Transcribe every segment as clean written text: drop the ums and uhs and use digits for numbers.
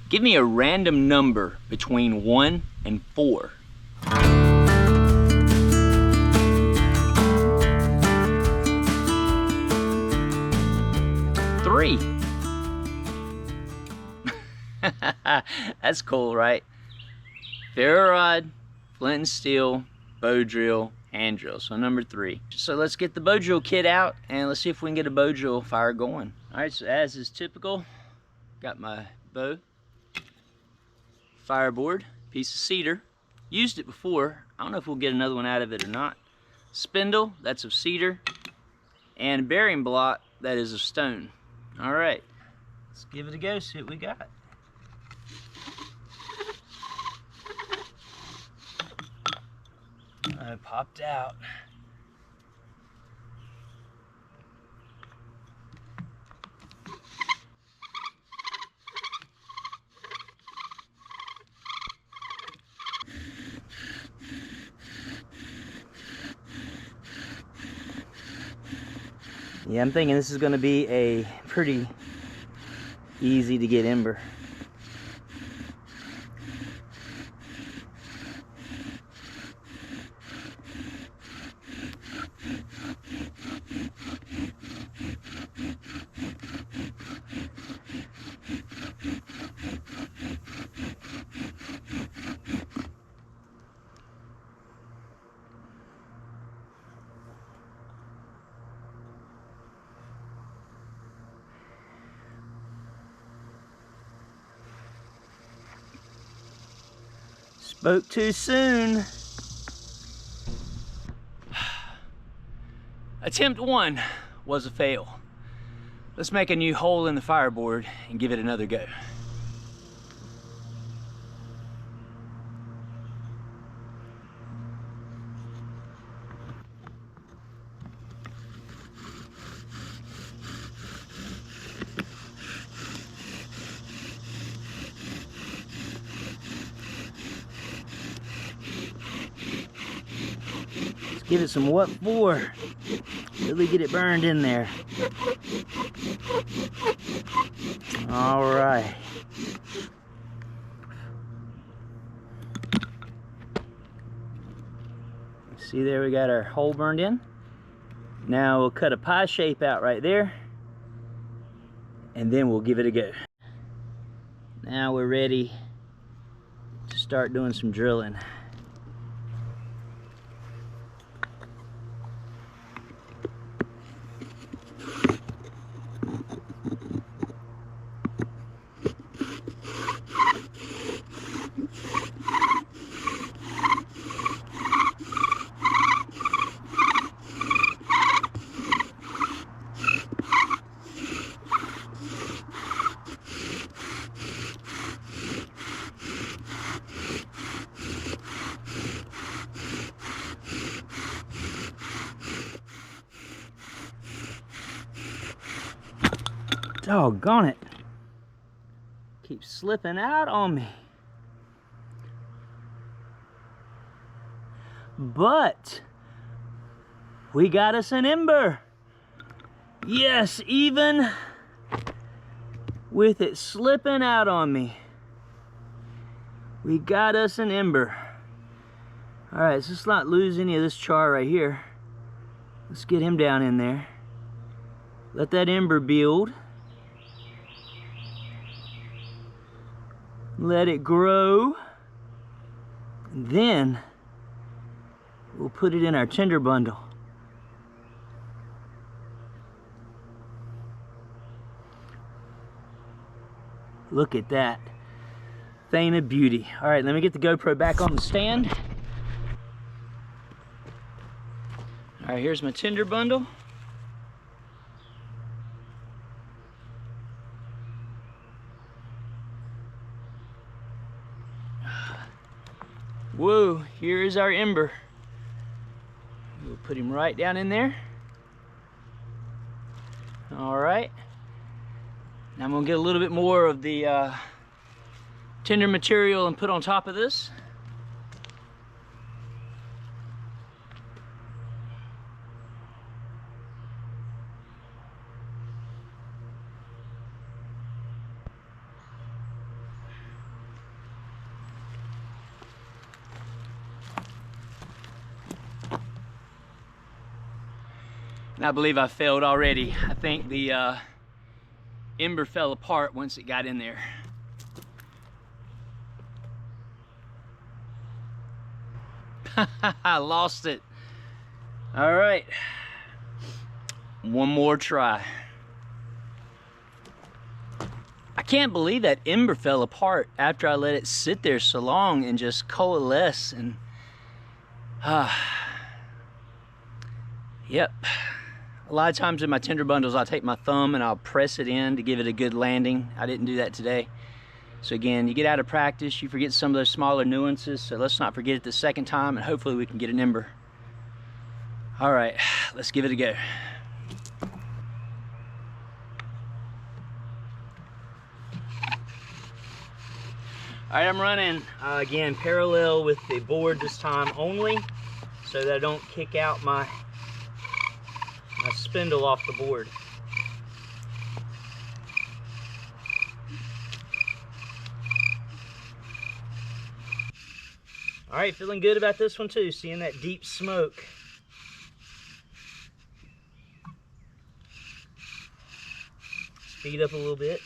Give me a random number between 1 and 4. 3. That's cool, right? Ferro rod, flint and steel, bow drill, hand drill. So number 3. So let's get the bow drill kit out and let's see if we can get a bow drill fire going. All right, so as is typical, got my bow, fireboard, piece of cedar. Used it before. I don't know if we'll get another one out of it or not. Spindle, that's of cedar, and bearing block, that is of stone. All right, let's give it a go, see what we got. It popped out. Yeah, I'm thinking this is going to be a pretty easy to get ember. Spoke too soon. Attempt 1 was a fail. Let's make a new hole in the fireboard and give it another go. Give it some what for? Really get it burned in there. All right. See there, we got our hole burned in. Now we'll cut a pie shape out right there, and then we'll give it a go. Now we're ready to start doing some drilling. Doggone it. Keeps slipping out on me. But we got us an ember. Yes, even with it slipping out on me, we got us an ember. All right, so let's not lose any of this char right here. Let's get him down in there. Let that ember build. Let it grow. And then we'll put it in our tinder bundle. Look at that thing of beauty. All right, let me get the GoPro back on the stand. All right, here's my tinder bundle. Whoa, here is our ember. We'll put him right down in there. All right. Now I'm gonna get a little bit more of the tinder material and put on top of this. And I believe I failed already. I think the ember fell apart once it got in there. I lost it. All right, one more try. I can't believe that ember fell apart after I let it sit there so long and just coalesce. And yep, a lot of times in my tinder bundles I'll take my thumb and I'll press it in to give it a good landing. I didn't do that today. So again, you get out of practice, you forget some of those smaller nuances, so let's not forget it the second time, and hopefully we can get an ember. All right, let's give it a go. All right, I'm running, again, parallel with the board this time only, so that I don't kick out my spindle off the board. All right, feeling good about this one too, seeing that deep smoke. Speed up a little bit.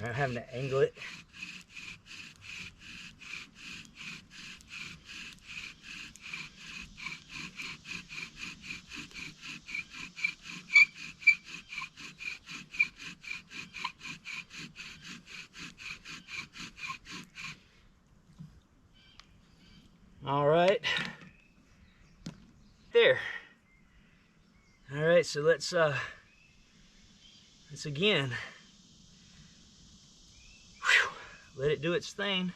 I'm having to angle it. All right, there. All right, so let's again, let it do its thing.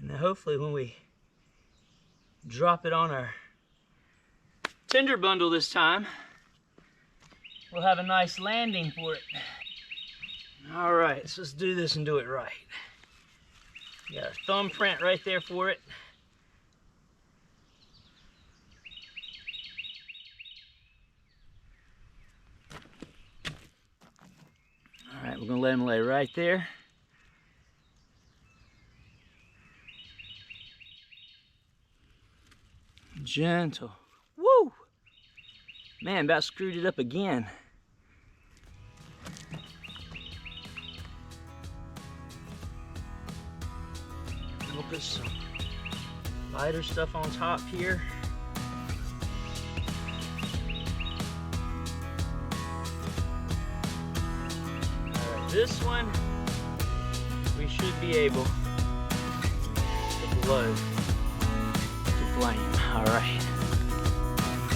And then hopefully when we drop it on our tinder bundle this time, we'll have a nice landing for it. All right, so let's do this and do it right. Got our thumbprint right there for it. All right, we're gonna let him lay right there. Gentle. Woo! Man, about screwed it up again. We'll put some lighter stuff on top here. All right, this one we should be able to blow to flame. All right.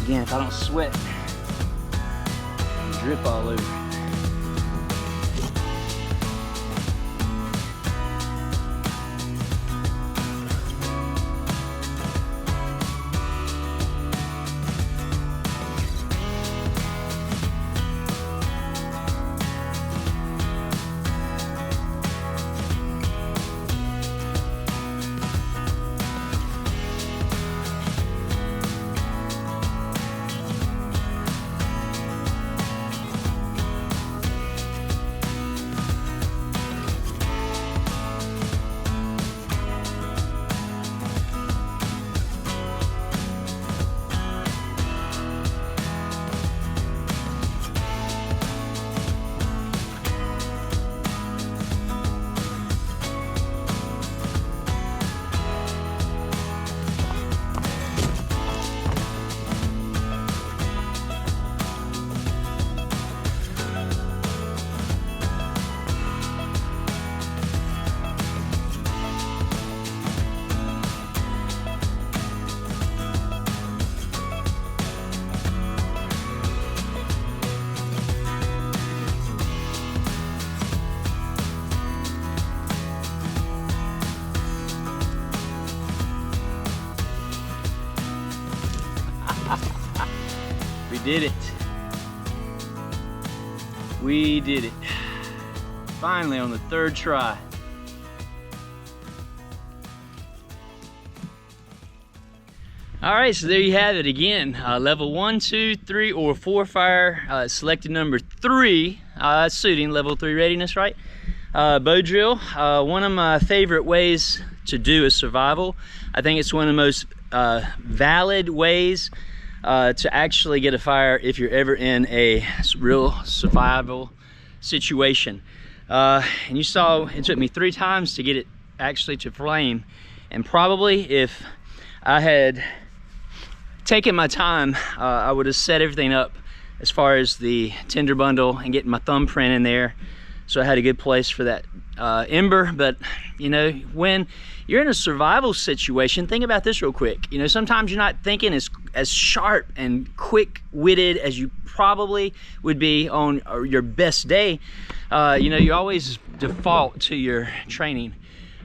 Again, if I don't sweat, it'll drip all over. We did it. We did it. Finally on the third try. All right, so there you have it again. Level 1, 2, 3, or 4 fire. Selected number 3, suiting level 3 readiness, right? Bow drill, one of my favorite ways to do is survival. I think it's one of the most valid ways to actually get a fire if you're ever in a real survival situation. And you saw it took me 3 times to get it actually to flame, and probably if I had taken my time, I would have set everything up as far as the tinder bundle and getting my thumbprint in there, so I had a good place for that ember. But you know, when you're in a survival situation, think about this real quick. You know, sometimes you're not thinking as sharp and quick-witted as you probably would be on your best day. You know, you always default to your training.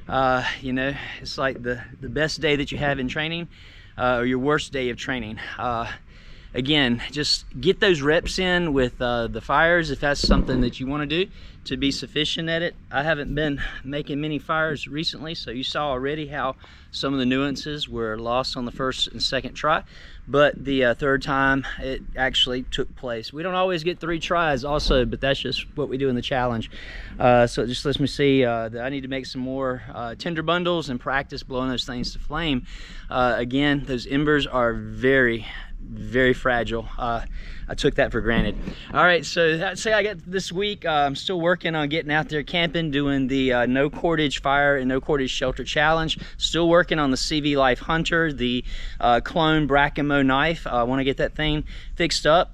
You know, it's like the best day that you have in training, or your worst day of training. Again, just get those reps in with the fires if that's something that you want to do to be sufficient at it. I haven't been making many fires recently, so you saw already how some of the nuances were lost on the first and second try, but the third time it actually took place. We don't always get 3 tries also, but that's just what we do in the challenge. So it just lets me see that I need to make some more tinder bundles and practice blowing those things to flame. Again, those embers are very fragile. I took that for granted. All right, so that's it I got this week. I'm still working on getting out there camping, doing the no cordage fire and no cordage shelter challenge. Still working on the CV Life Hunter, the clone Brackamo knife. I want to get that thing fixed up.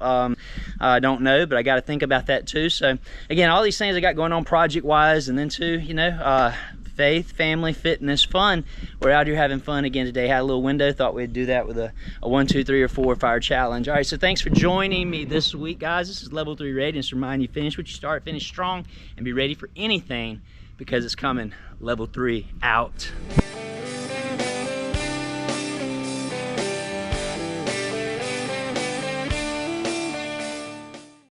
I don't know, but I got to think about that too. So again, all these things I got going on project wise, and then too, you know, faith, family, fitness, fun. We're out here having fun again today. Had a little window, thought we'd do that with a 1, 2, 3, or 4 fire challenge. All right, so thanks for joining me this week, guys. This is level 3 readiness. Remind you, finish what you start, finish strong, and be ready for anything, because it's coming. Level 3 out.